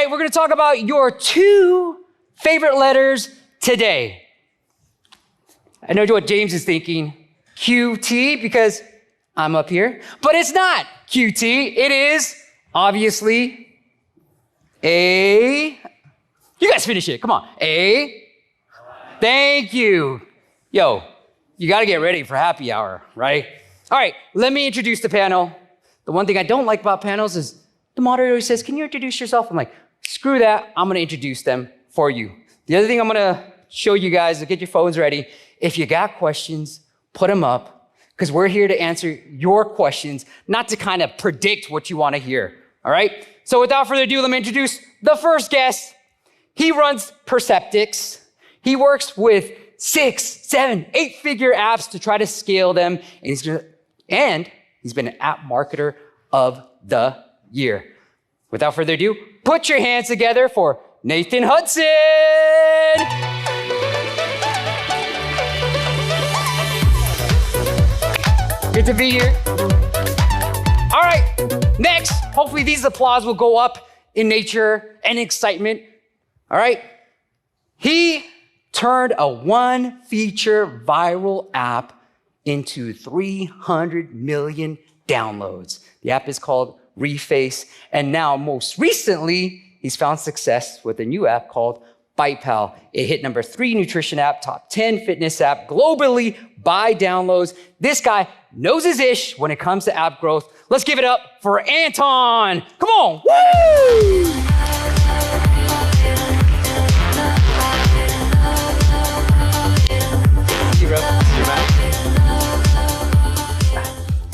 right, we're going to talk about your 2 favorite letters today. I know what James is thinking. QT, because I'm up here. But it's not QT. It is, obviously, A. You guys finish it. Come on. A. Thank you. Yo, you got to get ready for happy hour, right? All right, let me introduce the panel. The one thing I don't like about panels is the moderator says, can you introduce yourself? I'm like, screw that. I'm going to introduce them for you. The other thing I'm going to show you guys is get your phones ready. If you got questions, put them up, because we're here to answer your questions, not to kind of predict what you want to hear, all right? So without further ado, let me introduce the first guest. He runs Perceptycs. He works with 6, 7, 8-figure apps to try to scale them, and he's been an app marketer of the year. Without further ado, put your hands together for Nathan Hudson. Good to be here. All right, next, hopefully these applause will go up in nature and excitement. All right, he turned a 1-feature viral app into 300 million downloads. The app is called Reface, and now most recently, he's found success with a new app called BitePal. It hit number 3 nutrition app, top 10 fitness app globally by downloads. This guy knows his ish when it comes to app growth. Let's give it up for Anton. Come on. Woo!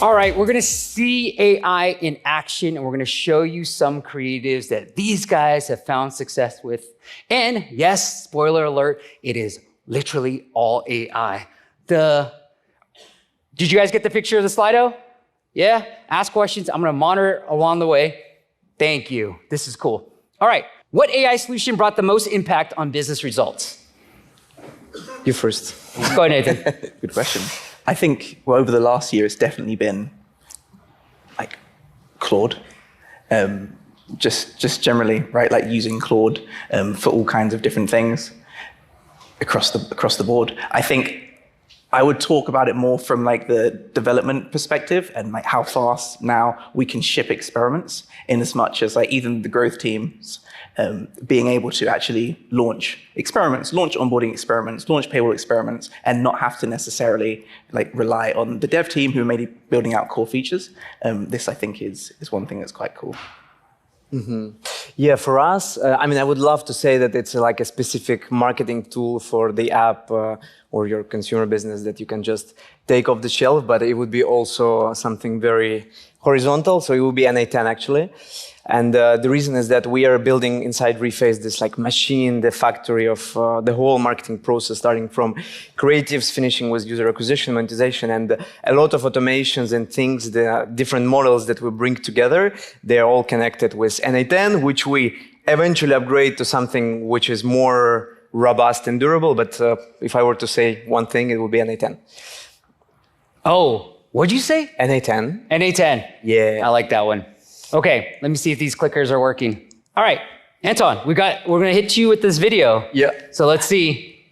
All right, we're gonna see AI in action, and we're gonna show you some creatives that these guys have found success with. And yes, spoiler alert, it is literally all AI. Did you guys get the picture of the Slido? Yeah? Ask questions, I'm gonna monitor along the way. Thank you, this is cool. All right, what AI solution brought the most impact on business results? You first. Go ahead, Nathan. Good question. I think, well, over the last year, it's definitely been like Claude. Just generally, right? Like using Claude for all kinds of different things across the board. I think I would talk about it more from like the development perspective and like how fast now we can ship experiments, in as much as like even the growth teams being able to actually launch experiments, launch onboarding experiments, launch paywall experiments, and not have to necessarily like rely on the dev team who may be building out core features. This I think is one thing that's quite cool. Mm-hmm. Yeah, for us, I mean, I would love to say that it's like a specific marketing tool for the app or your consumer business that you can just take off the shelf, but it would be also something very horizontal, so it would be an A10 actually. And the reason is that we are building inside Reface this like machine, the factory of the whole marketing process, starting from creatives, finishing with user acquisition, monetization, and a lot of automations and things, the different models that we bring together, they are all connected with an A10, which we eventually upgrade to something which is more robust and durable. But if I were to say one thing, it would be an A10. Oh, what'd you say? An A10. An A10. Yeah. I like that one. Okay, let me see if these clickers are working. All right, Anton, we're gonna hit you with this video. Yeah. So let's see.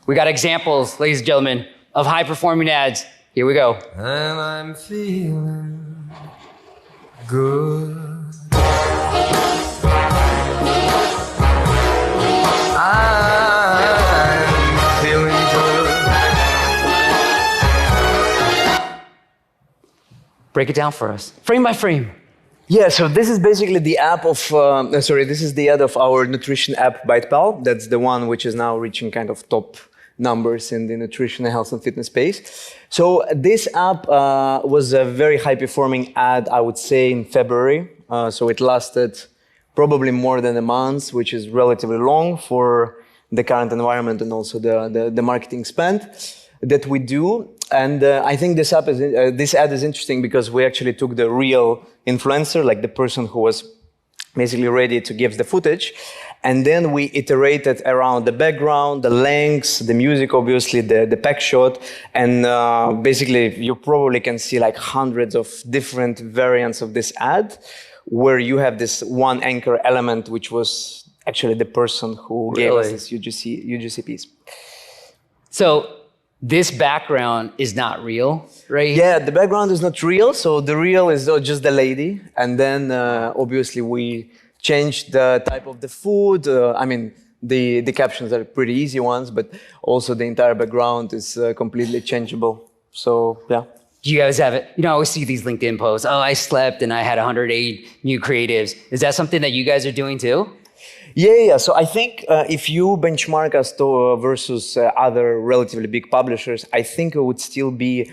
We got examples, ladies and gentlemen, of high-performing ads. Here we go. And I'm feeling good. I'm feeling good. Break it down for us, frame by frame. Yeah, so this is basically the app of, this is the ad of our nutrition app, BitePal. That's the one which is now reaching kind of top numbers in the nutrition, health, and fitness space. So this app was a very high-performing ad, I would say, in February. So it lasted probably more than a month, which is relatively long for the current environment and also the marketing spend that we do. And I think this ad is interesting because we actually took the real influencer, like the person who was basically ready to give the footage, and then we iterated around the background, the lengths, the music, obviously, the pack shot, and basically you probably can see like hundreds of different variants of this ad, where you have this one anchor element, which was actually the person who gave us this UGC piece. So this background is not real, right? Yeah, the background is not real. So the real is just the lady. And then obviously we changed the type of the food. I mean, the captions are pretty easy ones, but also the entire background is completely changeable. So yeah. Do you guys have it? You know, I always see these LinkedIn posts. Oh, I slept and I had 108 new creatives. Is that something that you guys are doing too? Yeah. So I think if you benchmark us to versus other relatively big publishers, I think it would still be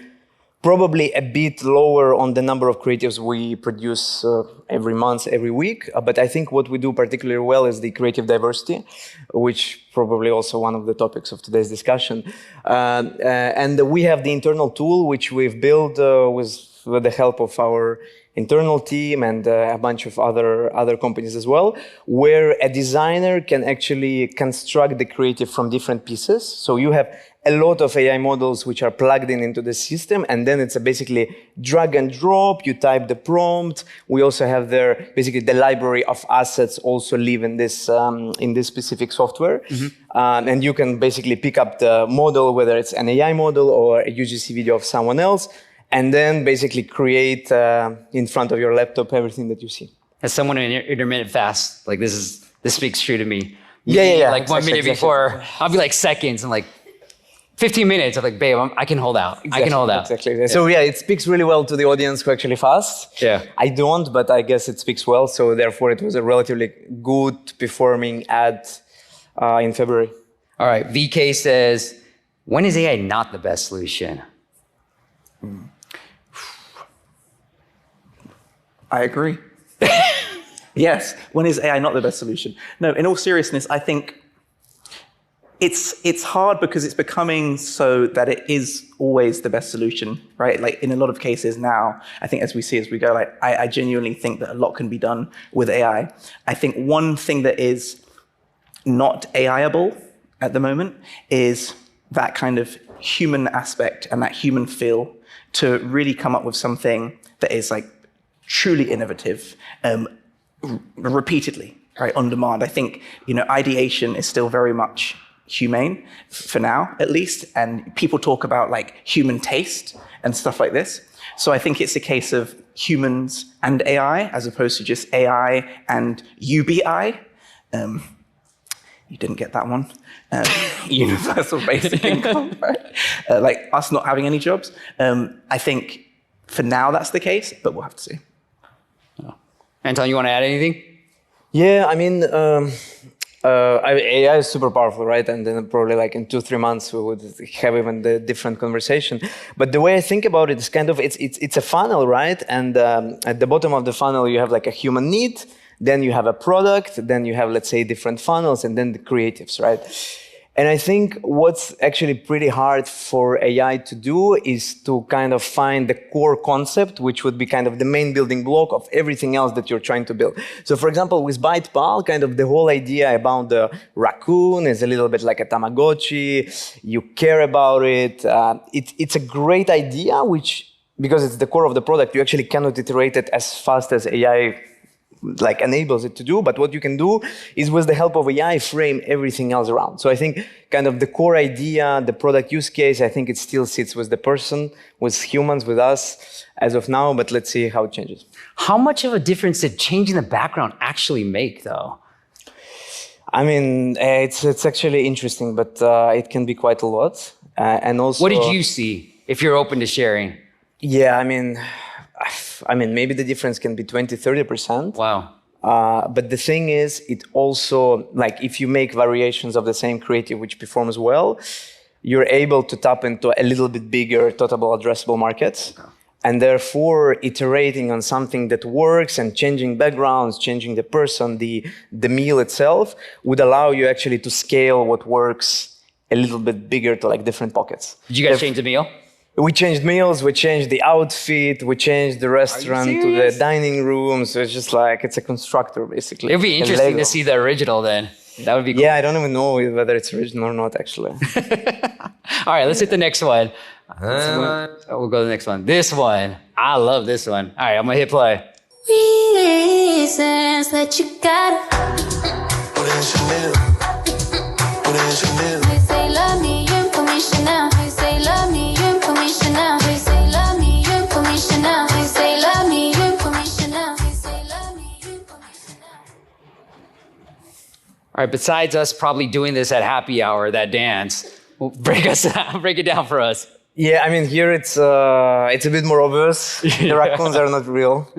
probably a bit lower on the number of creatives we produce every month, every week. But I think what we do particularly well is the creative diversity, which probably also one of the topics of today's discussion. And we have the internal tool, which we've built with the help of our internal team and a bunch of other companies as well, where a designer can actually construct the creative from different pieces. So you have a lot of AI models which are plugged into the system, and then it's basically drag and drop. You type the prompt. We also have there basically the library of assets also live in this specific software, and you can basically pick up the model, whether it's an AI model or a UGC video of someone else, and then basically create in front of your laptop everything that you see. As someone in intermittent fast, like this speaks true to me. Yeah. Like 1 minute before, I'll be like seconds and like 15 minutes. I'm like, babe, I can hold out. Exactly, I can hold out. Exactly. Yeah. So yeah, it speaks really well to the audience who actually fast. Yeah. I don't, but I guess it speaks well. So therefore, it was a relatively good performing ad in February. All right. VK says, when is AI not the best solution? I agree. Yes. When is AI not the best solution? No, in all seriousness, I think it's hard because it's becoming so that it is always the best solution, right? Like in a lot of cases now, I think as we go, like I genuinely think that a lot can be done with AI. I think one thing that is not AI-able at the moment is that kind of human aspect and that human feel to really come up with something that is like truly innovative, repeatedly, right, on demand. I think, ideation is still very much humane for now, at least, and people talk about like human taste and stuff like this. So I think it's a case of humans and AI as opposed to just AI and UBI. You didn't get that one. Universal basic income, right? Like us not having any jobs. I think for now that's the case, but we'll have to see. Anton, you want to add anything? Yeah, I mean, AI is super powerful, right? And then probably like in 2-3 months we would have even the different conversation. But the way I think about it is kind of it's a funnel, right? And at the bottom of the funnel you have like a human need, then you have a product, then you have, let's say, different funnels, and then the creatives, right? And I think what's actually pretty hard for AI to do is to kind of find the core concept, which would be kind of the main building block of everything else that you're trying to build. So for example, with BytePal, kind of the whole idea about the raccoon is a little bit like a Tamagotchi. You care about it. It's a great idea, which, because it's the core of the product, you actually cannot iterate it as fast as AI like enables it to do, but what you can do is with the help of AI frame everything else around. So I think kind of the core idea, the product use case, I think it still sits with the person, with humans, with us as of now, but let's see how it changes. How much of a difference did changing the background actually make though? I mean, it's actually interesting, but it can be quite a lot. And also, what did you see, if you're open to sharing? Yeah, I mean, maybe the difference can be 20-30%. Wow. But the thing is, it also, like, if you make variations of the same creative which performs well, you're able to tap into a little bit bigger total addressable markets. Okay. And therefore, iterating on something that works and changing backgrounds, changing the person, the meal itself, would allow you actually to scale what works a little bit bigger to like different pockets. Did you guys change the meal? We changed meals, we changed the outfit, we changed the restaurant to the dining room. So it's just like, it's a constructor, basically. It'd be interesting to see the original then. That would be cool. Yeah, I don't even know whether it's original or not, actually. All right, let's hit the next one. We'll go to the next one. This one. I love this one. All right, I'm going to hit play. reasons that you gotta. They say love me, you put me Chanel. They say love me, you put me Chanel. They say love me, you put me Chanel. They say love me, you put me Chanel. They say love me, you put me Chanel. All right, besides us probably doing this at happy hour, that dance, well, break it down for us. Yeah, I mean, here it's a bit more obvious. The raccoons are not real.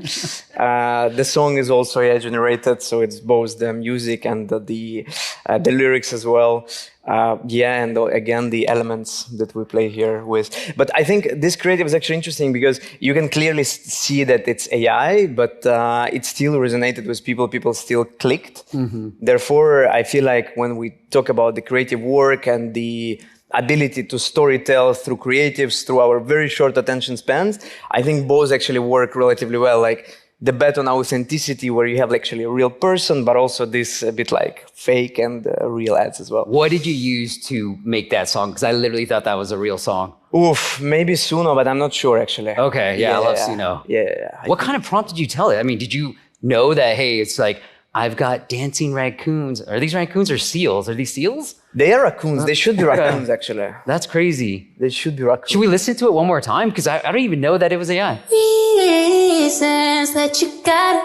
The song is also AI generated, so it's both the music and the lyrics as well. Yeah, and again, the elements that we play here with. But I think this creative is actually interesting because you can clearly see that it's AI, but it still resonated with people. People still clicked. Mm-hmm. Therefore, I feel like when we talk about the creative work and the ability to storytell through creatives, through our very short attention spans, I think both actually work relatively well. Like the bet on authenticity, where you have actually a real person, but also this a bit like fake and real ads as well. What did you use to make that song? Because I literally thought that was a real song. Oof, maybe Suno, but I'm not sure actually. Okay, yeah, I love Suno. Yeah. What kind of prompt did you tell it? I mean, did you know that, hey, it's like, I've got dancing raccoons. Are these raccoons or seals? Are these seals? They are raccoons. They should be raccoons, actually. That's crazy. They should be raccoons. Should we listen to it one more time? Because I don't even know that it was AI. Reasons that you gotta.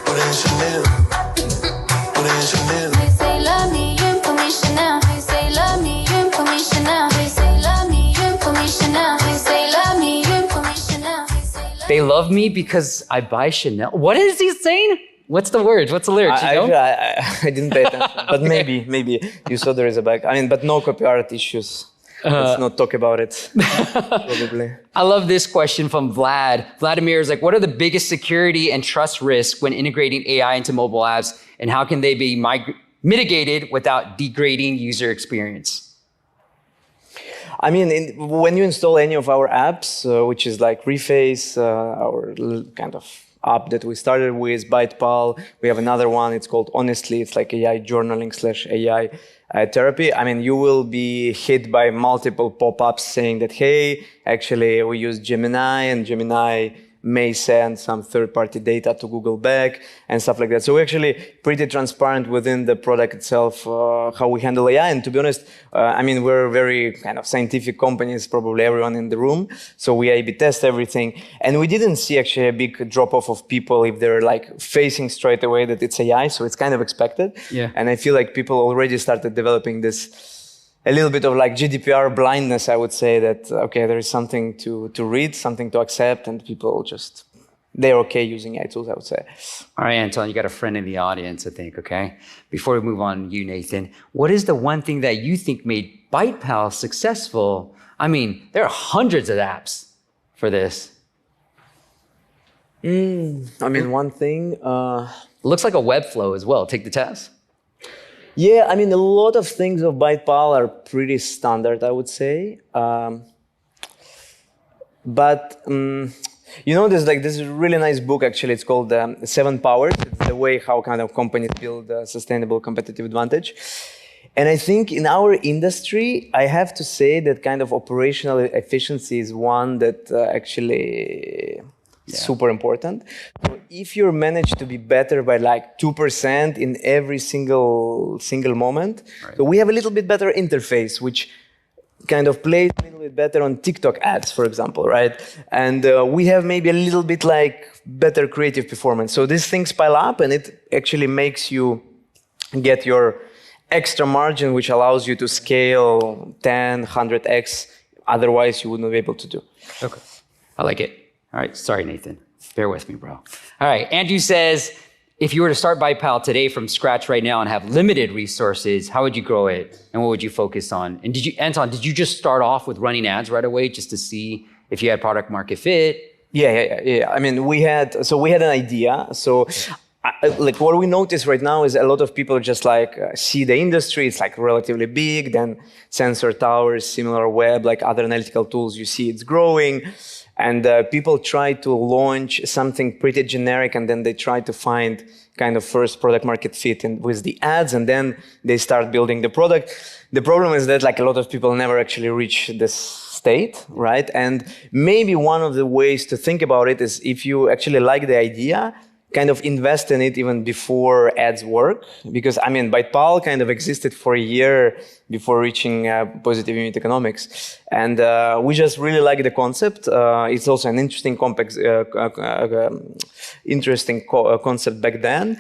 They say love me, you put me Chanel. They say love me, you put me Chanel. They say love me, you put me Chanel. They say love me, you put me Chanel. They love me because I buy Chanel. What is he saying? What's the words? What's the lyrics? I didn't pay attention, but Okay. maybe you saw there is a back. I mean, but no copyright issues. Let's not talk about it. Probably. I love this question from Vlad. Vladimir is like, what are the biggest security and trust risks when integrating AI into mobile apps, and how can they be mitigated without degrading user experience? I mean, when you install any of our apps, which is like Reface, our kind of app that we started with, BytePal. We have another one. It's called Honestly. It's like AI journaling / AI therapy. I mean, you will be hit by multiple pop-ups saying that, hey, actually, we use Gemini, and Gemini may send some third-party data to Google back and stuff like that. So we're actually pretty transparent within the product itself, how we handle AI. And to be honest, I mean, we're very kind of scientific companies, probably everyone in the room. So we A/B test everything. And we didn't see actually a big drop-off of people if they're like facing straight away that it's AI. So it's kind of expected. Yeah. And I feel like people already started developing this a little bit of like GDPR blindness, I would say, that, okay, there is something to read, something to accept, and people just, they're okay using AI tools, I would say. All right, Anton, you got a friend in the audience, I think, okay? Before we move on, you, Nathan, what is the one thing that you think made BytePal successful? I mean, there are hundreds of apps for this. I mean, one thing... Looks like a Webflow as well. Take the test. Yeah, I mean, a lot of things of BytePal are pretty standard, I would say. But, you know, there's like this really nice book, actually. It's called 7 Powers. It's the way how kind of companies build a sustainable competitive advantage. And I think in our industry, I have to say that kind of operational efficiency is one that actually... super important. So if you manage to be better by like 2% in every single moment, right. So we have a little bit better interface, which kind of plays a little bit better on TikTok ads, for example, right? And we have maybe a little bit like better creative performance. So these things pile up, and it actually makes you get your extra margin, which allows you to scale 10, 100x. Otherwise, you wouldn't be able to do. Okay, I like it. All right, sorry, Nathan. Bear with me, bro. All right, Andrew says, if you were to start BytePal today from scratch right now and have limited resources, how would you grow it? And what would you focus on? And Anton, did you just start off with running ads right away just to see if you had product market fit? Yeah. I mean, we had an idea. So like what we notice right now is a lot of people just like see the industry, it's like relatively big, then sensor towers, similar web, like other analytical tools, you see it's growing. And people try to launch something pretty generic, and then they try to find kind of first product market fit with the ads, and then they start building the product. The problem is that like a lot of people never actually reach this state, right? And maybe one of the ways to think about it is if you actually like the idea, kind of invest in it even before ads work, because I mean, BytePal kind of existed for a year before reaching positive unit economics, and we just really like the concept. It's also an interesting concept back then.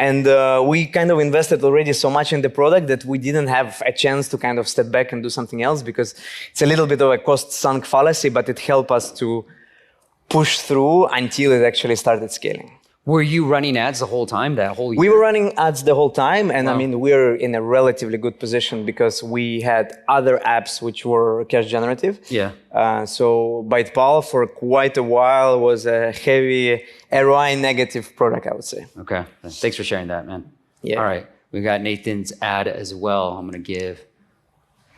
And we kind of invested already so much in the product that we didn't have a chance to kind of step back and do something else, because it's a little bit of a cost-sunk fallacy, but it helped us to push through until it actually started scaling. Were you running ads the whole time, that whole year? We were running ads the whole time, and Wow. I mean, we're in a relatively good position because we had other apps which were cash generative. Yeah. So BytePal for quite a while was a heavy ROI negative product, I would say. Okay. Thanks for sharing that, man. Yeah. All right. We got Nathan's ad as well.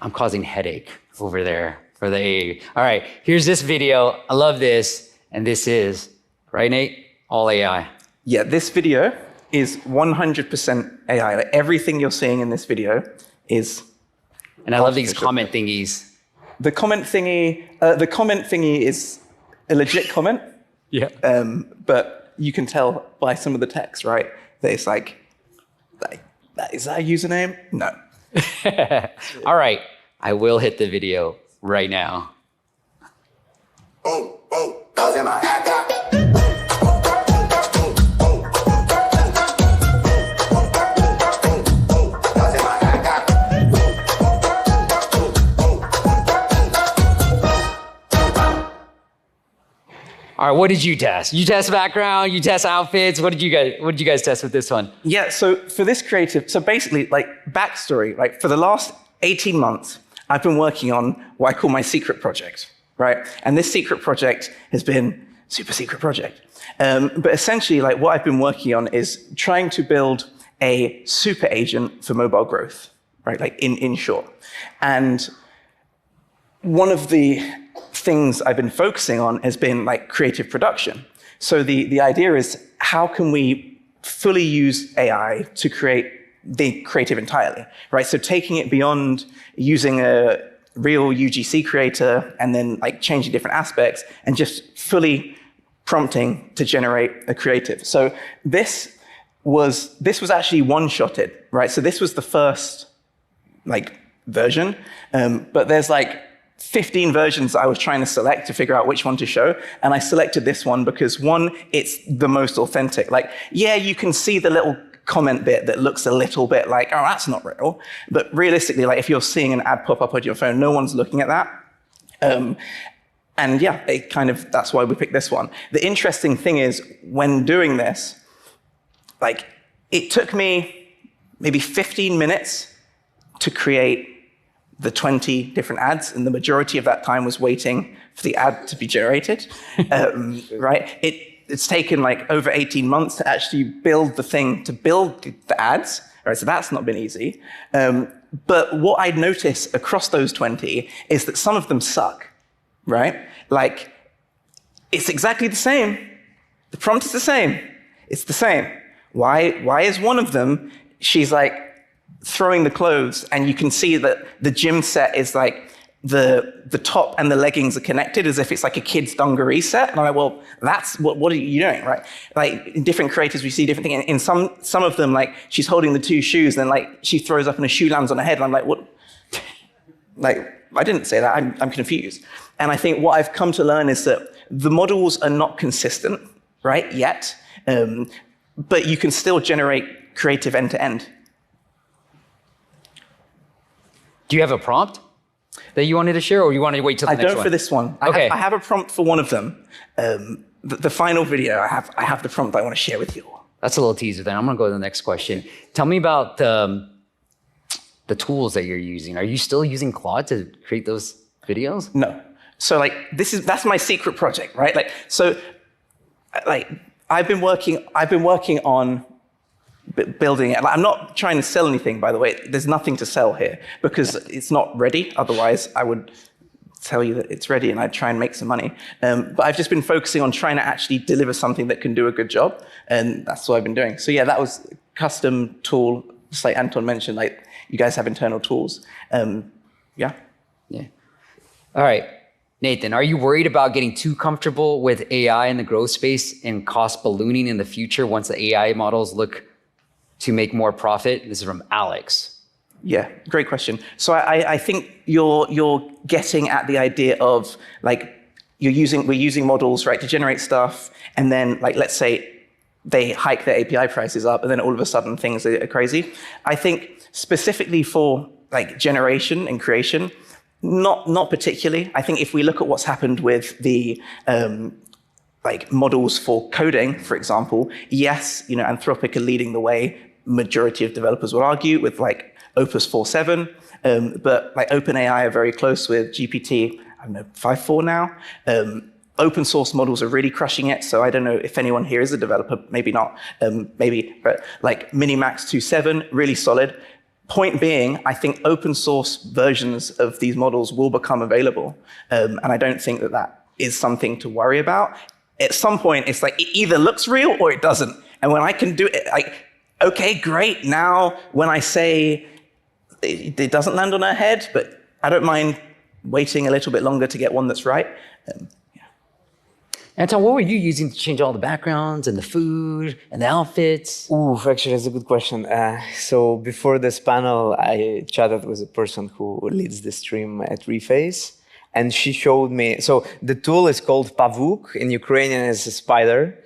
I'm causing headache over there for the AA. All right. Here's this video. I love this. And this is, right, Nate? All AI. Yeah, this video is 100% AI. Like, everything you're seeing in this video is. And I love these comment thingies. The comment thingy is a legit comment. Yeah. But you can tell by some of the text, right? That it's like, is that a username? No. All right. I will hit the video right now. All right, what did you test? You test background, you test outfits. What did you guys test with this one? Yeah, so for this creative, so basically, like, backstory, like, for the last 18 months, I've been working on what I call my secret project, right? And this secret project has been super secret project. But essentially, like, what I've been working on is trying to build a super agent for mobile growth, right? Like, in short. And one of the things I've been focusing on has been like creative production. So the idea is, how can we fully use AI to create the creative entirely, right? So taking it beyond using a real UGC creator and then like changing different aspects and just fully prompting to generate a creative. So this was actually one-shotted, right? So this was the first like version, but there's like 15 versions I was trying to select to figure out which one to show. And I selected this one because, one, it's the most authentic. Like, yeah, you can see the little comment bit that looks a little bit like, oh, that's not real. But realistically, like, if you're seeing an ad pop up on your phone, no one's looking at that. And yeah, that's why we picked this one. The interesting thing is, when doing this, like, it took me maybe 15 minutes to create the 20 different ads, and the majority of that time was waiting for the ad to be generated, right? It's taken like over 18 months to actually build the thing, to build the ads, right? So that's not been easy. But what I noticed across those 20 is that some of them suck, right? Like, it's exactly the same. The prompt is the same. It's the same. Why is one of them, she's like, throwing the clothes, and you can see that the gym set is like the top and the leggings are connected as if it's like a kid's dungaree set. And I'm like, well, that's what are you doing, right? Like, in different creators, we see different things. In some of them, like, she's holding the two shoes, and then like she throws up and a shoe lands on her head, and I'm like, what? Like, I didn't say that. I'm confused. And I think what I've come to learn is that the models are not consistent, right, yet, but you can still generate creative end to end. Do you have a prompt that you wanted to share, or you wanted to wait till the next one? I don't for this one. Okay. I have a prompt for one of them. The final video, I have the prompt I want to share with you. That's a little teaser then. I'm going to go to the next question. Tell me about the tools that you're using. Are you still using Claude to create those videos? No. So like, that's my secret project, right? Like, so like, I've been working on building it. I'm not trying to sell anything, by the way. There's nothing to sell here because it's not ready. Otherwise, I would tell you that it's ready and I'd try and make some money. But I've just been focusing on trying to actually deliver something that can do a good job. And that's what I've been doing. So yeah, that was a custom tool, just like Anton mentioned, like, you guys have internal tools. Yeah. Yeah. All right. Nathan, are you worried about getting too comfortable with AI in the growth space and cost ballooning in the future once the AI models look to make more profit? This is from Alex. Yeah, great question. So I think you're getting at the idea of like we're using models, right, to generate stuff, and then like let's say they hike their API prices up, and then all of a sudden things are crazy. I think specifically for like generation and creation, not particularly. I think if we look at what's happened with the like models for coding, for example, yes, Anthropic are leading the way. Majority of developers would argue with like Opus 4.7, but like OpenAI are very close with GPT, I don't know, 5.4 now. Open source models are really crushing it. So I don't know if anyone here is a developer, maybe not, maybe, but like Minimax 2.7, really solid. Point being, I think open source versions of these models will become available. And I don't think that is something to worry about. At some point, it's like, it either looks real or it doesn't. And when I can do it, like, okay, great. Now, when I say it doesn't land on her head, but I don't mind waiting a little bit longer to get one that's right. Anton, what were you using to change all the backgrounds and the food and the outfits? Ooh, actually, that's a good question. So before this panel, I chatted with a person who leads the stream at Reface, and she showed me. So the tool is called Pavuk. In Ukrainian, it's a spider.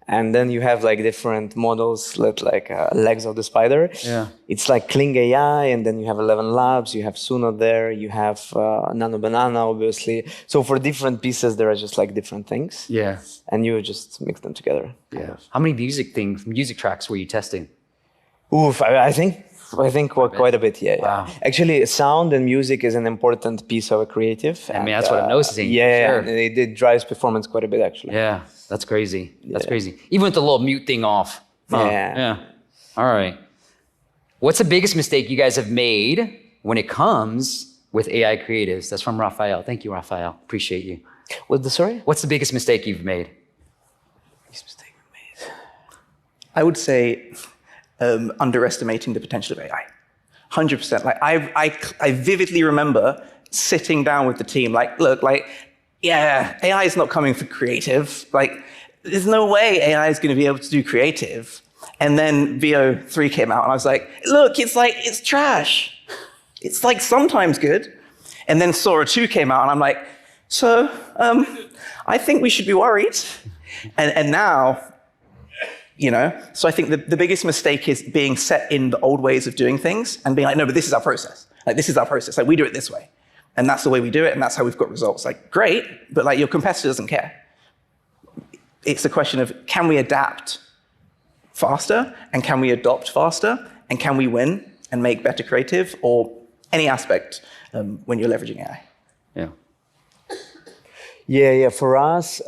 And then you have like different models that like legs of the spider. Yeah. It's like Kling AI, and then you have 11 Labs, you have Suno there, you have Nano Banana, obviously. So for different pieces, there are just like different things. Yeah. And you just mix them together. Yeah. How many music tracks were you testing? Oof, I think quite a bit, yeah. Wow. Actually, sound and music is an important piece of a creative. I mean, that's what I'm noticing. Yeah, Sure. and it drives performance quite a bit, actually. Yeah, that's crazy. That's crazy. Even with the little mute thing off. Huh. Yeah. All right. What's the biggest mistake you guys have made when it comes with AI creatives? That's from Raphael. Thank you, Raphael. Appreciate you. Sorry? What's the biggest mistake you've made? Biggest mistake we made. I would say underestimating the potential of AI. 100%. Like I vividly remember sitting down with the team, like, look, like, yeah, AI is not coming for creative. Like, there's no way AI is going to be able to do creative. And then VO3 came out, and I was like, look, it's trash. It's like sometimes good. And then Sora 2 came out, and I'm like, so I think we should be worried. And now, so I think the biggest mistake is being set in the old ways of doing things and being like, no, but this is our process. Like, this is our process. Like, we do it this way. And that's the way we do it, and that's how we've got results. Like, great, but like your competitor doesn't care. It's a question of, can we adapt faster, and can we adopt faster, and can we win and make better creative, or any aspect when you're leveraging AI? Yeah. Yeah, for us,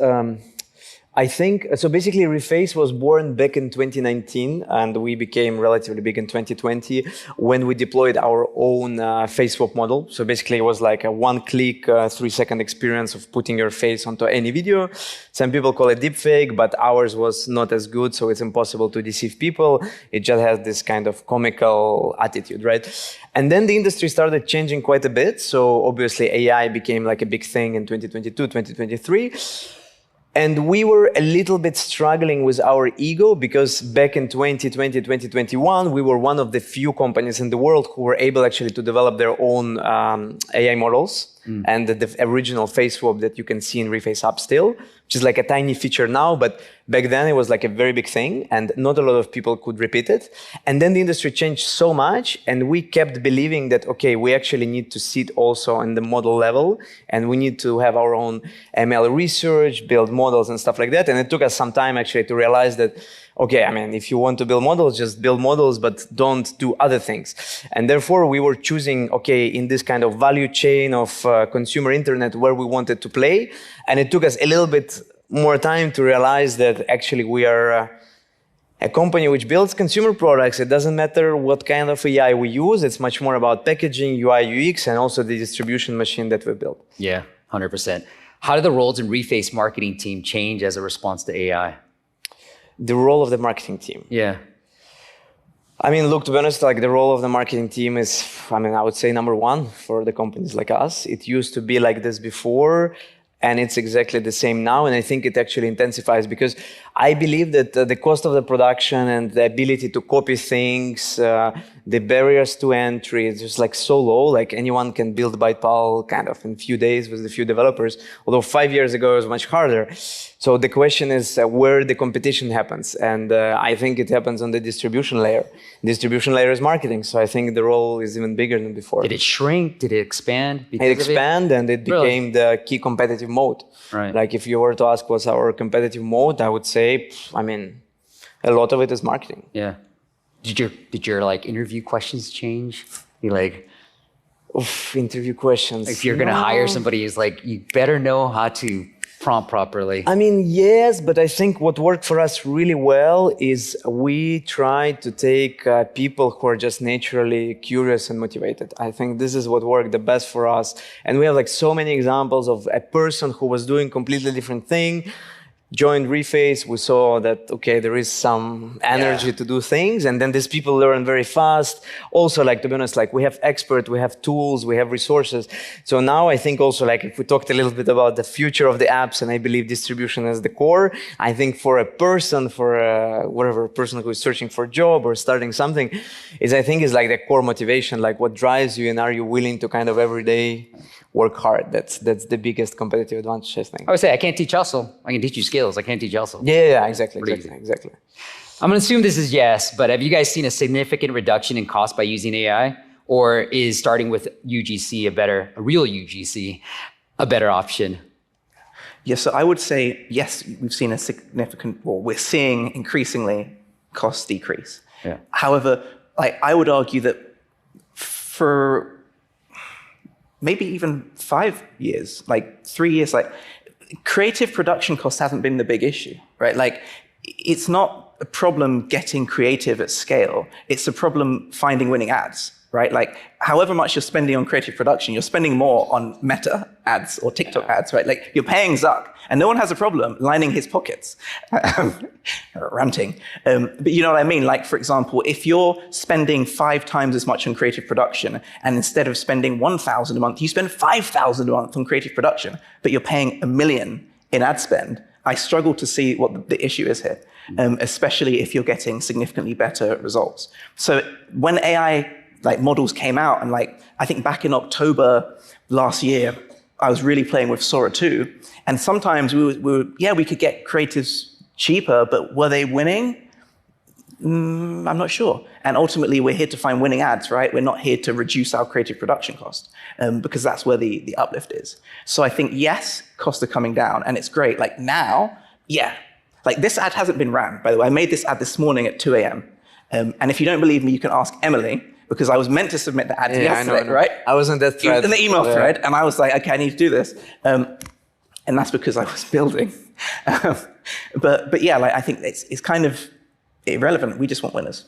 I think, so basically Reface was born back in 2019, and we became relatively big in 2020 when we deployed our own face swap model. So basically it was like a one-click, 3-second experience of putting your face onto any video. Some people call it deepfake, but ours was not as good, so it's impossible to deceive people. It just has this kind of comical attitude, right? And then the industry started changing quite a bit. So obviously AI became like a big thing in 2022, 2023. And we were a little bit struggling with our ego because back in 2020, 2021, we were one of the few companies in the world who were able actually to develop their own AI models. And the original face swap that you can see in Reface app still, which is like a tiny feature now, but back then it was like a very big thing and not a lot of people could repeat it. And then the industry changed so much and we kept believing that, okay, we actually need to sit also on the model level and we need to have our own ML research, build models and stuff like that. And it took us some time actually to realize that, okay, I mean, if you want to build models, just build models, but don't do other things. And therefore, we were choosing, okay, in this kind of value chain of consumer internet where we wanted to play. And it took us a little bit more time to realize that actually we are a company which builds consumer products. It doesn't matter what kind of AI we use. It's much more about packaging, UI, UX, and also the distribution machine that we built. Yeah, 100%. How did the roles in Reface marketing team change as a response to AI? The role of the marketing team. Yeah. I mean, look, to be honest, like the role of the marketing team is, I mean, I would say number one for the companies like us. It used to be like this before, and it's exactly the same now. And I think it actually intensifies because I believe that the cost of the production and the ability to copy things, the barriers to entry is just like so low. Like anyone can build BytePal kind of in a few days with a few developers, although 5 years ago it was much harder. So the question is where the competition happens. And I think it happens on the distribution layer. Distribution layer is marketing. So I think the role is even bigger than before. Did it shrink? Did it expand? It expanded and it became the key competitive mode. Right. Like if you were to ask what's our competitive mode, I would say, I mean, a lot of it is marketing. Yeah. Did your like interview questions change? You like, Oof, interview questions. if you're gonna hire somebody, it's like you better know how to prompt properly. I mean, yes, but I think what worked for us really well is we tried to take people who are just naturally curious and motivated. I think this is what worked the best for us. And we have like so many examples of a person who was doing completely different thing, joined Reface, we saw that, okay, there is some energy to do things, and then these people learn very fast. Also, like, to be honest, like, we have experts, we have tools, we have resources. So now I think also, like, if we talked a little bit about the future of the apps, and I believe distribution is the core, I think for a person, for whatever person who is searching for a job or starting something, I think is like the core motivation, like what drives you, and are you willing to kind of every day work hard? That's the biggest competitive advantage, I think. I would say I can't teach hustle. I can teach you skills. I can't teach hustle. Yeah, exactly. I'm gonna assume this is yes, but have you guys seen a significant reduction in cost by using AI? Or is starting with UGC a real UGC, a better option? Yes, so I would say, yes, we've seen a significant, or we're seeing increasingly cost decrease. Yeah. However, I would argue that for maybe even 5 years, like 3 years, like creative production costs haven't been the big issue, right? Like it's not a problem getting creative at scale. It's a problem finding winning ads, right? Like however much you're spending on creative production, you're spending more on Meta ads or TikTok ads, right? Like you're paying Zuck and no one has a problem lining his pockets, ranting. But you know what I mean? Like for example, if you're spending 5 times as much on creative production and instead of spending 1,000 a month, you spend 5,000 a month on creative production, but you're paying $1 million in ad spend, I struggle to see what the issue is here, especially if you're getting significantly better results. So when AI like models came out, and like I think back in October last year, I was really playing with Sora 2, and sometimes we could get creatives cheaper, but were they winning? I'm not sure. And ultimately, we're here to find winning ads, right? We're not here to reduce our creative production cost, because that's where the uplift is. So I think, yes, costs are coming down, and it's great. Like now, yeah. Like this ad hasn't been ran, by the way. I made this ad this morning at 2 a.m. And if you don't believe me, you can ask Emily, because I was meant to submit the ad yesterday, I know. right? I was in that thread. In the email thread, and I was like, okay, I need to do this. And that's because I was building. But yeah, like I think it's kind of irrelevant. We just want winners.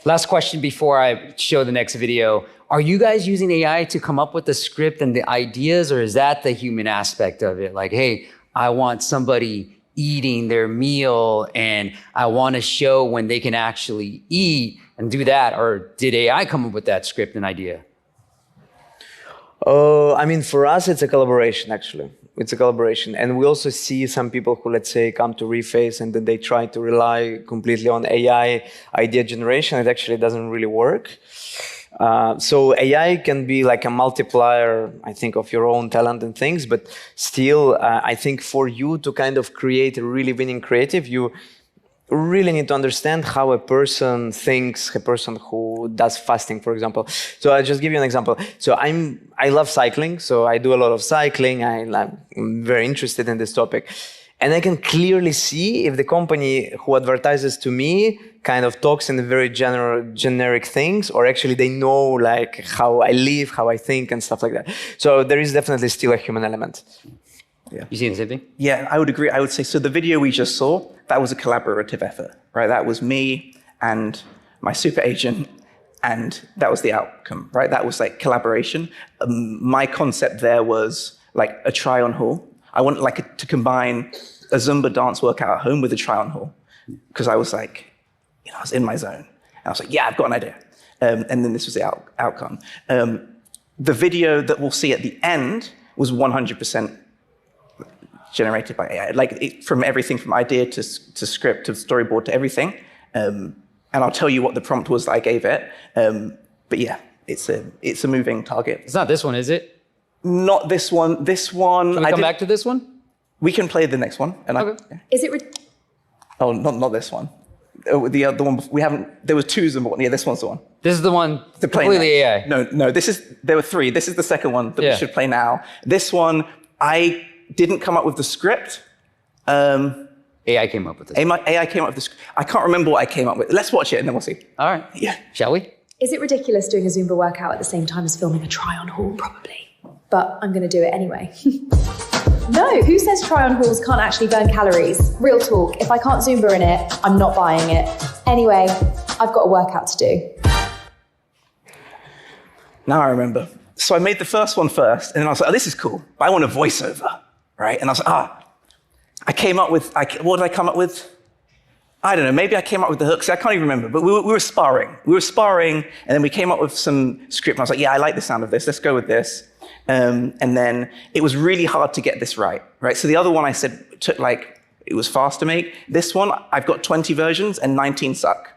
Last question before I show the next video. Are you guys using AI to come up with the script and the ideas, or is that the human aspect of it? Like, hey, I want somebody eating their meal and I want to show when they can actually eat and do that. Or did AI come up with that script and idea? I mean, for us, it's a collaboration, actually. It's a collaboration. And we also see some people who, let's say, come to Reface and then they try to rely completely on AI idea generation. It actually doesn't really work. So AI can be like a multiplier, I think, of your own talent and things, but still, I think for you to kind of create a really winning creative, you really need to understand how a person thinks, a person who does fasting, for example. So I'll just give you an example. So I love cycling, so I do a lot of cycling. I'm very interested in this topic. And I can clearly see if the company who advertises to me kind of talks in very generic things, or actually they know like how I live, how I think and stuff like that. So there is definitely still a human element. Yeah. You see the same thing? Yeah, I would agree. I would say, so the video we just saw, that was a collaborative effort, right? That was me and my super agent, and that was the outcome, right? That was like collaboration. My concept there was like a try-on haul. I wanted like to combine a Zumba dance workout at home with a try-on haul, because I was like, I was in my zone. I was like, yeah, I've got an idea. And then this was the outcome. The video that we'll see at the end was 100% generated by AI, like from everything from idea to script to storyboard to everything. And I'll tell you what the prompt was that I gave it. But yeah, it's a moving target. It's not this one, is it? Not this one. This one. Can we come back to this one? We can play the next one. And Okay. Is it? oh, not this one. The other one. We haven't. There was two of them. Yeah, this one's the one. This is the one To play completely now. AI. No. There were three. This is the second one that we should play now. This one, I didn't come up with the script. AI came up with this. AI came up with the script. I can't remember what I came up with. Let's watch it and then we'll see. All right. Yeah. Shall we? Is it ridiculous doing a Zumba workout at the same time as filming a try-on haul? Probably. But I'm going to do it anyway. No, who says try-on hauls can't actually burn calories? Real talk, if I can't Zumba in it, I'm not buying it. Anyway, I've got a workout to do. Now I remember. So I made the first one first, and then I was like, oh, this is cool, but I want a voiceover, right? And I was like, I came up with, what did I come up with? I don't know, maybe I came up with the hooks, I can't even remember, but we were sparring. We were sparring, and then we came up with some script, and I was like, yeah, I like the sound of this, let's go with this. And then it was really hard to get this right? So the other one I said took it was fast to make. This one, I've got 20 versions and 19 suck.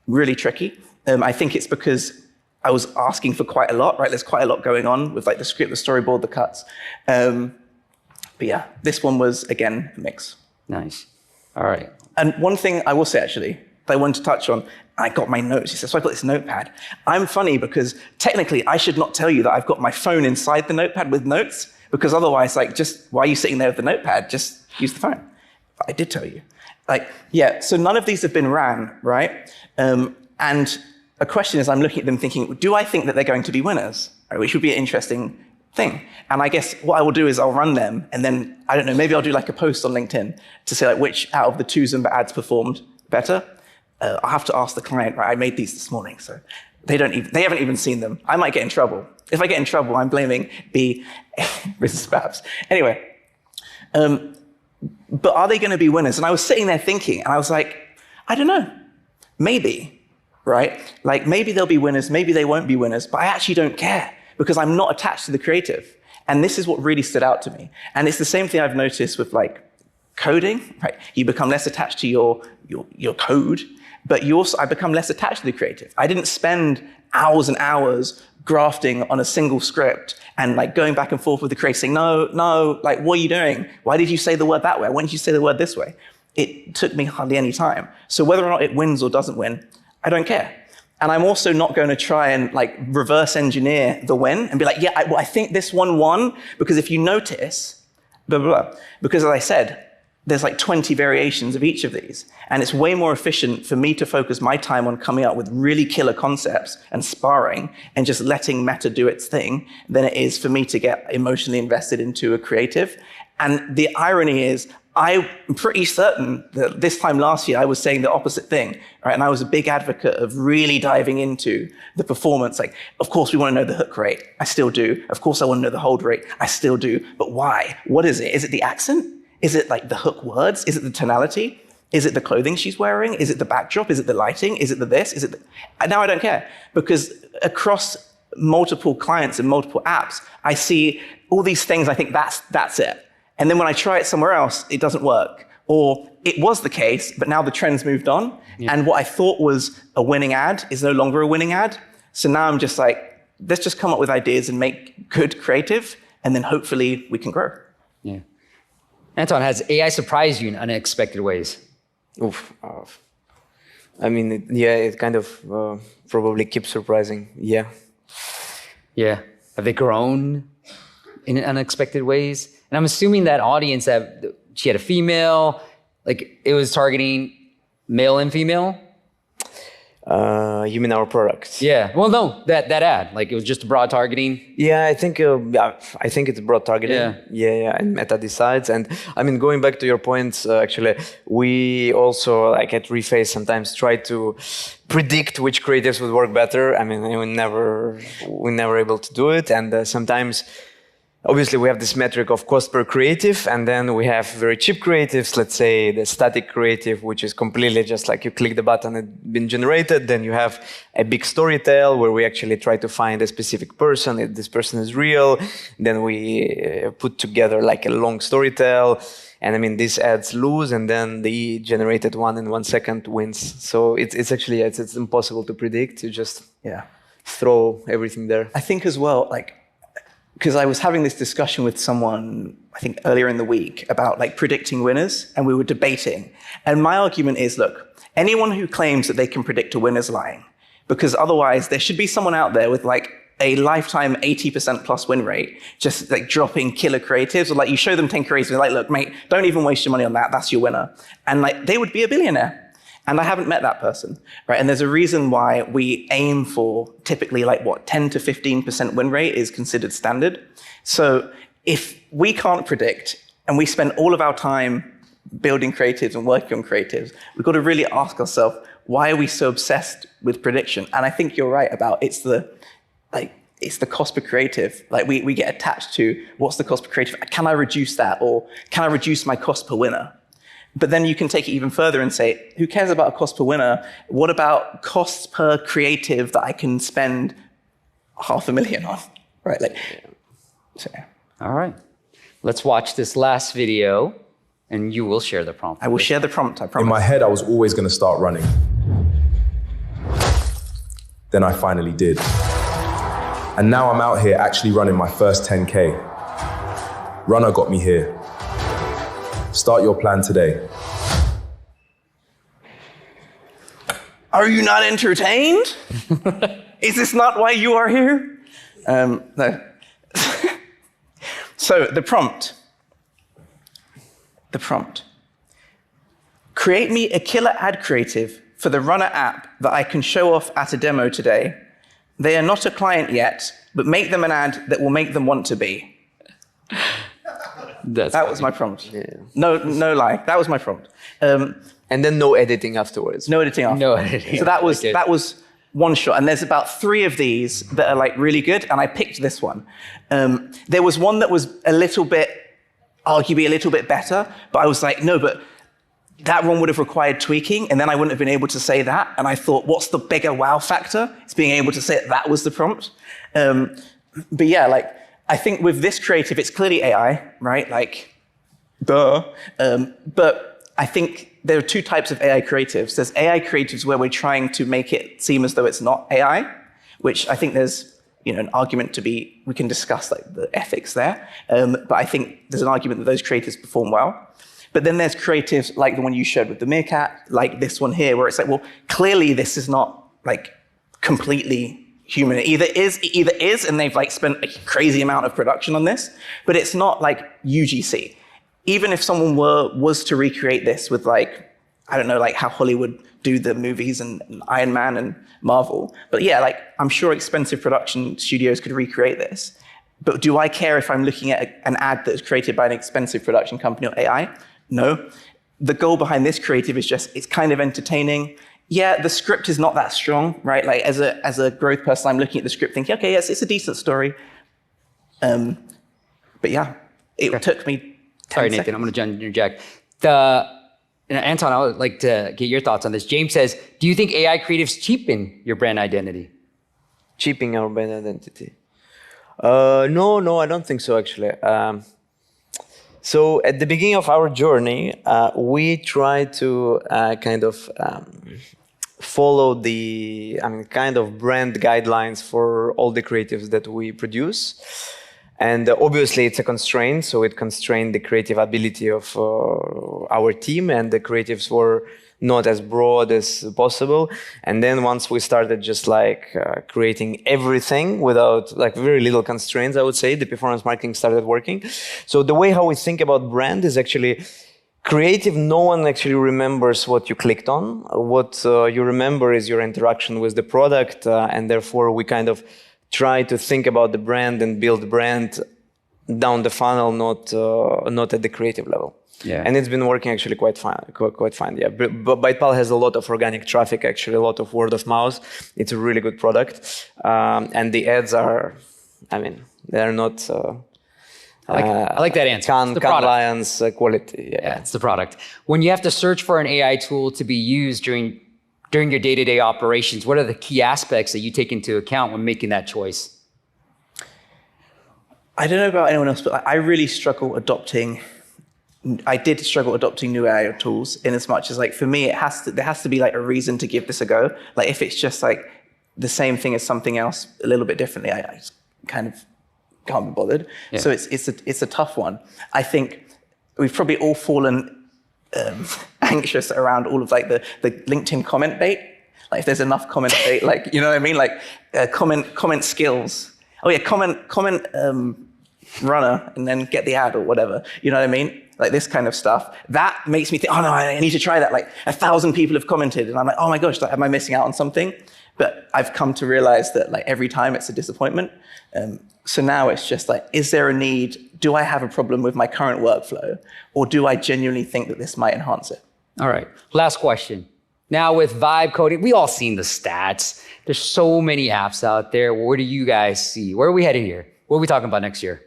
Really tricky. I think it's because I was asking for quite a lot, right? There's quite a lot going on with the script, the storyboard, the cuts. But yeah, this one was, again, a mix. Nice. All right. And one thing I will say, actually, that I wanted to touch on, I got my notes. So I got this notepad. I'm funny because technically I should not tell you that I've got my phone inside the notepad with notes, because otherwise, why are you sitting there with the notepad? Just use the phone. But I did tell you. So none of these have been ran, right? And a question is, I'm looking at them thinking, do I think that they're going to be winners? Right, which would be an interesting thing. And I guess what I will do is I'll run them, and then, I don't know, maybe I'll do a post on LinkedIn to say which out of the two Zumba ads performed better. I'll have to ask the client, right? I made these this morning, so they haven't even seen them. I might get in trouble. If I get in trouble, I'm blaming Mrs. Babs. Anyway, but are they going to be winners? And I was sitting there thinking, and I was like, I don't know, maybe, right? Maybe they'll be winners, maybe they won't be winners, but I actually don't care because I'm not attached to the creative. And this is what really stood out to me. And it's the same thing I've noticed with coding, right? You become less attached to your code, but I become less attached to the creative. I didn't spend hours and hours grafting on a single script and going back and forth with the creator saying, no, what are you doing? Why did you say the word that way? Why didn't you say the word this way? It took me hardly any time. So whether or not it wins or doesn't win, I don't care. And I'm also not going to try and reverse engineer the win and be like, yeah, I think this one won, because if you notice, blah, blah, blah. Because as I said, there's 20 variations of each of these. And it's way more efficient for me to focus my time on coming up with really killer concepts and sparring and just letting meta do its thing than it is for me to get emotionally invested into a creative. And the irony is, I'm pretty certain that this time last year, I was saying the opposite thing, right? And I was a big advocate of really diving into the performance. Of course, we want to know the hook rate. I still do. Of course, I want to know the hold rate. I still do. But why? What is it? Is it the accent? Is it the hook words? Is it the tonality? Is it the clothing she's wearing? Is it the backdrop? Is it the lighting? Is it the this? Is it now I don't care, because across multiple clients and multiple apps, I see all these things. I think that's it. And then when I try it somewhere else, it doesn't work. Or it was the case, but now the trend's moved on. Yeah. And what I thought was a winning ad is no longer a winning ad. So now I'm just let's just come up with ideas and make good creative, and then hopefully we can grow. Yeah. Anton, has AI surprised you in unexpected ways? Oof. It kind of probably keeps surprising. Yeah. Yeah. Have they grown in unexpected ways? And I'm assuming that audience, that she had a female, it was targeting male and female? You mean our products? Yeah. Well, no, that ad, it was just broad targeting. Yeah, I think it's broad targeting. Yeah, and Meta decides. And going back to your points, actually, we also at Reface sometimes try to predict which creatives would work better. We're never able to do it, and sometimes obviously we have this metric of cost per creative, and then we have very cheap creatives, let's say the static creative, which is completely just like you click the button and it's been generated. Then you have a big story tell where we actually try to find a specific person, if this person is real. Then we put together like a long story tell. And I mean, this adds lose, and then the generated one in 1 second wins. So it's actually, it's impossible to predict. You just throw everything there. I think as well, like, because I was having this discussion with someone, I think earlier in the week, about like predicting winners, and we were debating. And my argument is, look, anyone who claims that they can predict a winner is lying, because otherwise there should be someone out there with like a lifetime 80% plus win rate, just like dropping killer creatives, or like you show them 10 creatives, and like, look, mate, don't even waste your money on that. That's your winner. And like, they would be a billionaire. And I haven't met that person, right? And there's a reason why we aim for typically like what, 10 to 15% win rate is considered standard. So if we can't predict and we spend all of our time building creatives and working on creatives, we've got to really ask ourselves, why are we so obsessed with prediction? And I think you're right about it's the cost per creative. Like we get attached to what's the cost per creative? Can I reduce that? Or can I reduce my cost per winner? But then you can take it even further and say, who cares about a cost per winner? What about costs per creative that I can spend $500,000 on, right? Like, so. All right. Let's watch this last video, and you will share the prompt. I will share the prompt, I promise. In my head, I was always going to start running. Then I finally did. And now I'm out here actually running my first 10K. Runner got me here. Start your plan today. Are you not entertained? Is this not why you are here? No. So the prompt. Create me a killer ad creative for the Runner app that I can show off at a demo today. They are not a client yet, but make them an ad that will make them want to be. That was my prompt. Yeah. No lie. That was my prompt. And then no editing afterwards. No editing afterwards. No editing. So that was one shot. And there's about 3 of these that are like really good. And I picked this one. There was one that was arguably a little bit better. But I was like, no, but that one would have required tweaking. And then I wouldn't have been able to say that. And I thought, what's the bigger wow factor? It's being able to say that was the prompt. But yeah, like, I think with this creative, it's clearly AI, right? Like, duh. But I think there are 2 types of AI creatives. There's AI creatives where we're trying to make it seem as though it's not AI, which I think there's an argument we can discuss like the ethics there. But I think there's an argument that those creatives perform well. But then there's creatives like the one you showed with the meerkat, like this one here, where it's like, well, clearly this is not like completely human. It either is, and they've like spent a crazy amount of production on this, but it's not like UGC. Even if someone was to recreate this with like, I don't know, like how Hollywood do the movies and Iron Man and Marvel, but yeah, like I'm sure expensive production studios could recreate this. But do I care if I'm looking at an ad that's created by an expensive production company or AI? No. The goal behind this creative is just, it's kind of entertaining. Yeah, the script is not that strong, right? Like as a growth person, I'm looking at the script thinking, okay, yes, it's a decent story. But yeah, it took me 10 Sorry, Nathan, seconds. I'm going to interject. Anton, I would like to get your thoughts on this. James says, do you think AI creatives cheapen your brand identity? Cheapening our brand identity? No, I don't think so, actually. So at the beginning of our journey, we tried to follow the kind of brand guidelines for all the creatives that we produce. And obviously it's a constraint, so it constrained the creative ability of our team, and the creatives were not as broad as possible. And then once we started just like creating everything without like very little constraints, I would say, the performance marketing started working. So the way how we think about brand is actually creative. No one actually remembers what you clicked on. What you remember is your interaction with the product, and therefore we kind of try to think about the brand and build brand down the funnel, not at the creative level. Yeah. And it's been working actually quite fine. Yeah. But BytePal has a lot of organic traffic, actually, a lot of word of mouth. It's a really good product. And the ads are, they're not I like that answer. It's the product. Compliance, quality. Yeah, it's the product. When you have to search for an AI tool to be used during your day-to-day operations, what are the key aspects that you take into account when making that choice? I don't know about anyone else, but I really struggle adopting. I did struggle adopting new AI tools in as much as, like, for me, there has to be like a reason to give this a go. Like, if it's just like the same thing as something else a little bit differently, I just kind of can't be bothered. Yeah. So it's a tough one. I think we've probably all fallen anxious around all of like the LinkedIn comment bait. Like, if there's enough comment bait, like, you know what I mean? Like comment skills. Oh yeah, comment runner and then get the ad or whatever. You know what I mean? Like, this kind of stuff. That makes me think, oh no, I need to try that. Like, 1,000 people have commented and I'm like, oh my gosh, am I missing out on something? But I've come to realize that, like, every time it's a disappointment. So now it's just like, is there a need? Do I have a problem with my current workflow? Or do I genuinely think that this might enhance it? All right, last question. Now with vibe coding, we all seen the stats. There's so many apps out there. Where do you guys see? Where are we headed here? What are we talking about next year?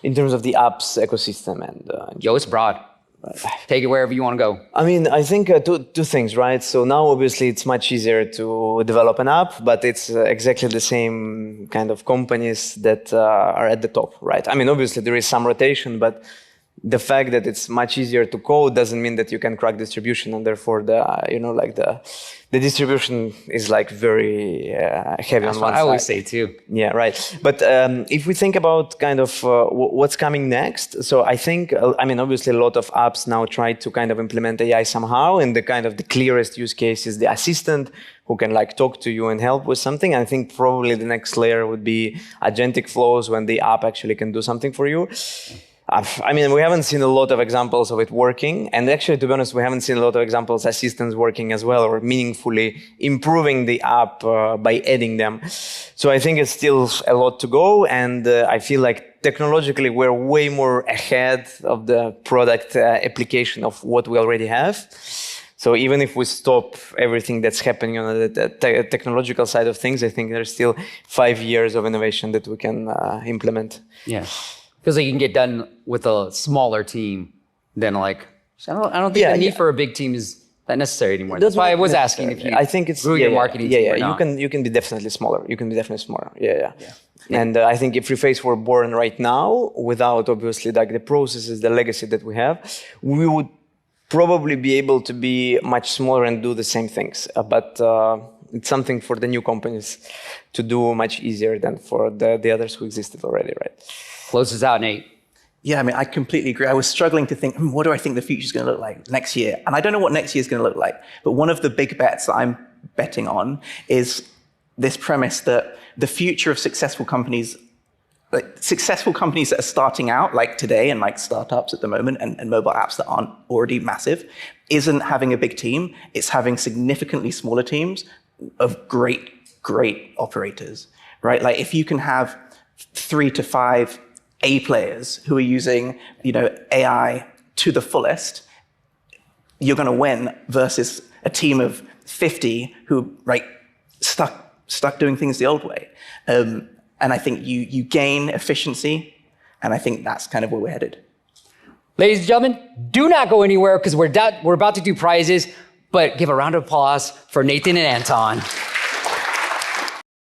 In terms of the apps ecosystem and... Yo, it's broad. Take it wherever you want to go. I mean, I think two things, right? So now, obviously, it's much easier to develop an app, but it's exactly the same kind of companies that are at the top, right? I mean, obviously, there is some rotation, but the fact that it's much easier to code doesn't mean that you can crack distribution, and therefore the distribution is like very heavy on one side. I always say too. Yeah, right. But if we think about kind of what's coming next, so I think, I mean, obviously a lot of apps now try to kind of implement AI somehow, and the clearest use case is the assistant who can like talk to you and help with something. I think probably the next layer would be agentic flows when the app actually can do something for you. I mean, we haven't seen a lot of examples of it working. And actually, to be honest, we haven't seen a lot of examples of assistants working as well or meaningfully improving the app by adding them. So I think it's still a lot to go. And I feel like technologically, we're way more ahead of the product application of what we already have. So even if we stop everything that's happening on the technological side of things, I think there's still 5 years of innovation that we can implement. Yeah. Feels like you can get done with a smaller team than like, I don't think the need for a big team is that necessary anymore. That's why I was asking if you I think it's your marketing team or not. You can be definitely smaller. You can be definitely smaller. Yeah. And I think if Reface were born right now, without obviously like the processes, the legacy that we have, we would probably be able to be much smaller and do the same things. But it's something for the new companies to do much easier than for the others who existed already, right? Close us out, Nate. Yeah, I mean, I completely agree. I was struggling to think, what do I think the future is going to look like next year? And I don't know what next year is going to look like. But one of the big bets that I'm betting on is this premise that the future of successful companies that are starting out, like today, and like startups at the moment, and mobile apps that aren't already massive, isn't having a big team. It's having significantly smaller teams of great operators, right? Like, if you can have 3 to 5 A players who are using, AI to the fullest, you're going to win versus a team of 50 who stuck doing things the old way. And I think you gain efficiency, and I think that's kind of where we're headed. Ladies and gentlemen, do not go anywhere because we're about to do prizes, but give a round of applause for Nathan and Anton.